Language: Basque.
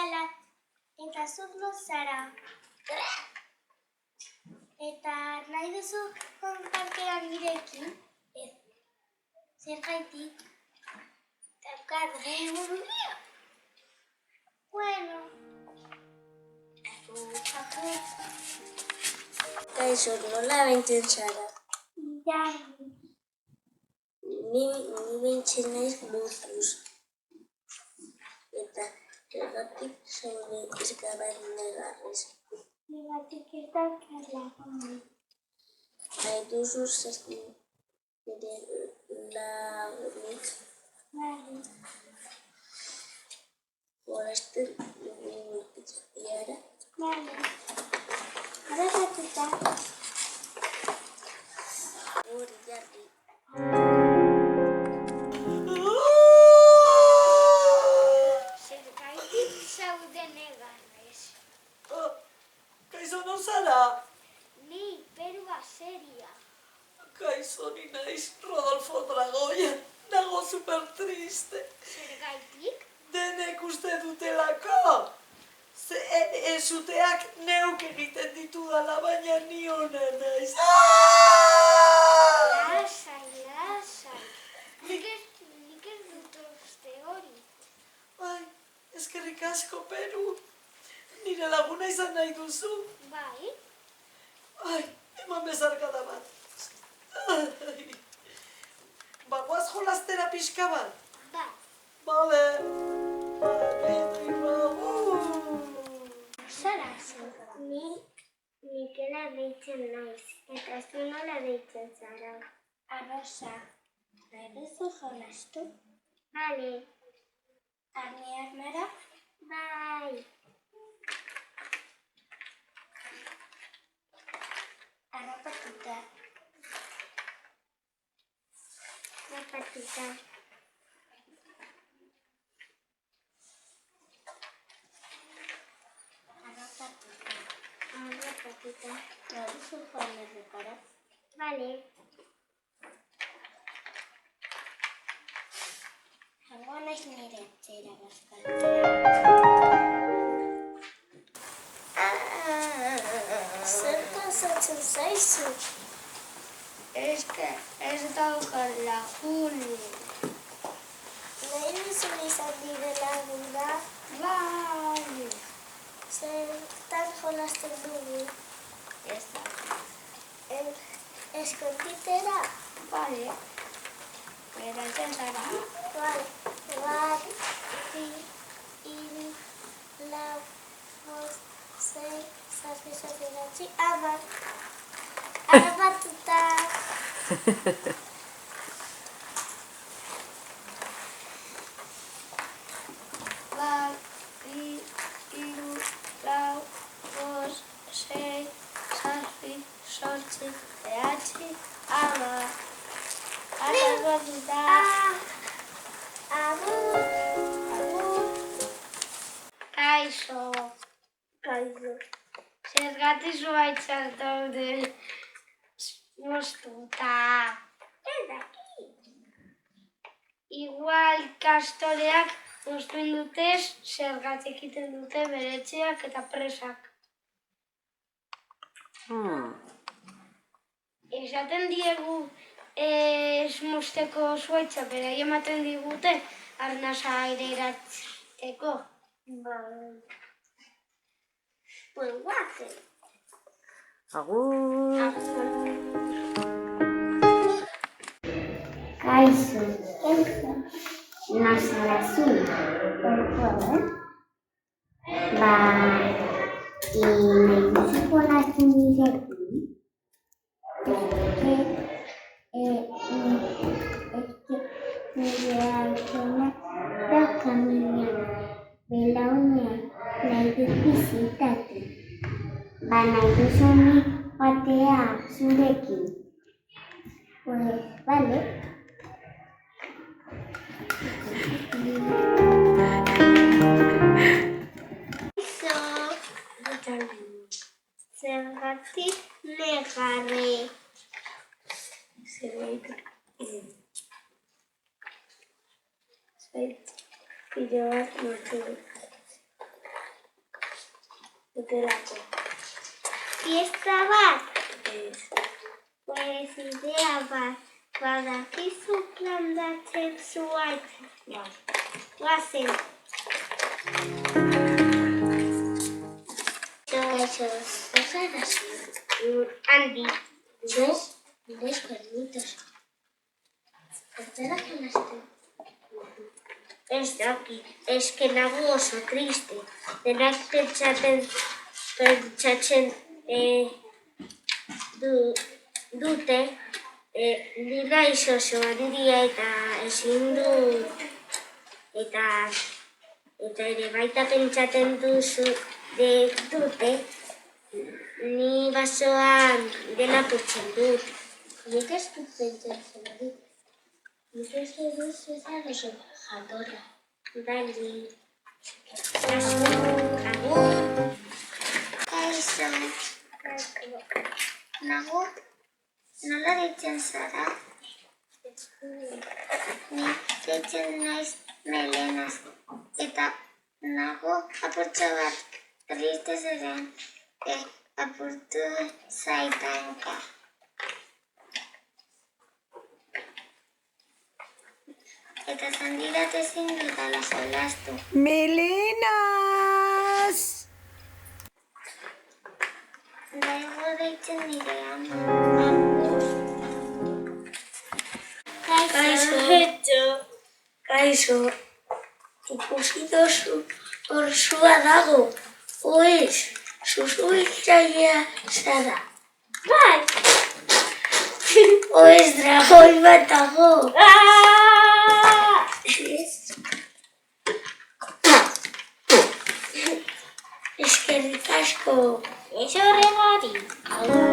dela, eta zuk no zara. Eta nahi duzu konpartean nirekin? Ez. Zergaitik? Daukat burua. Bueno. Agur. Kaixo, nola beintzen zara? Ilargi. Ni beintzen naiz luzuz. Eta zergatik zaude izgabat negarrez. Negatik ez daukalako. Nahi duzu nire lagunik. Bale. Horazten iara. Bale. Arrasatuta. Agur, Ilargi. Zergaitik zaude negarrez. Kaixo, non zara? Ni, perua seria. Kaixo, ni naiz Rodolfo Dragoia. Nago super triste. Zergaitik? Denek uste dutelako. Ezuteak neuk egiten ditudala, baina ni hona naiz. Lasai. Nik ez dut uste hori. Ai, eskerrik asko, Peru. Nire laguna izan nahi duzu. Bai? Ai, eman bezarkada bat. Ai. Bagoaz jolastera pixka bat. Bai. Bale. Zara zu? Ni Mikela deitzen naiz. Eta zu nola deitzen zara? Arrosa. Nahi duzu jolastu? Bale. Arni armera? Bai. Harrapatuta. Harrapatuta. Harrapatuta. Nahi duzu joan errepara? Bale. Jango naiz nire etxera bazkaltzera. Zer kasatzen zaizu? Ez daukat lagunik. Nahi duzu izan nire laguna? Bai. Zertan jolasten dugu? Ez da. Eskonditera? Bale. Geratzen zara? Bai. Bat, bi, hiru, lau, bost, sei, zazpi, zortzi, hamar. Harrapatuta. Bat, bi, hiru, lau, bost, sei, zazpi, zortzi, bederatzi, hamar. Harrapatuta. Agur. Kaixo. Zergatik zuaitzak daude moztuta. Ez dakit. Igual kastoreak moztuen dutez, zergatik egiten dute beretxeak eta presak. Esaten diegu ez mozteko zuaitza, berai ematen digute arnasa aireatzeko. Bai. Pues guazen. Agur. Kaixo. Nazara zu. Nahi duzu jolasten nirekin? Nire aitona dauka mina belaunean nahi dut bizitatu. Nahi duzu ni joatea zurekin? Pues, bale. Zergatik negarre. Zergatik pilo bat martu dut. Dutelako. Fiesta bat, Ez. pues idea bat, badakizu plandatzen zuaitz. Bai. Guazen. Kaixo, zara zu? Handi. Yo, ves cuernitos. ¿Zertara jolasten? Ez daki, eske nago oso triste. Denak pentsatzen dute, ni naiz oso handia eta ezin dut. Eta ere baita pentsatzen dute, ni basoan dena putzen dut. Nik ez dut pentsatzen hori. Nik ez dut zezar oso jatorra. Bali. Kaixo. Nago, nola deitzen zara? Ni deitzen naiz Melenaz. Eta nago apurtxo bat triste zeren apurtu zaitanka. Eta zandirat ezin dutala jolastu. Melenas! Nago deitzen nire ama. Kaixo. Kaixo. Ikusi dozu, orzua dago. Oez, zuzu hiltzailea zara. Bai. Oez, dragoi bat dago. Eskerrik asko. Ez horregari.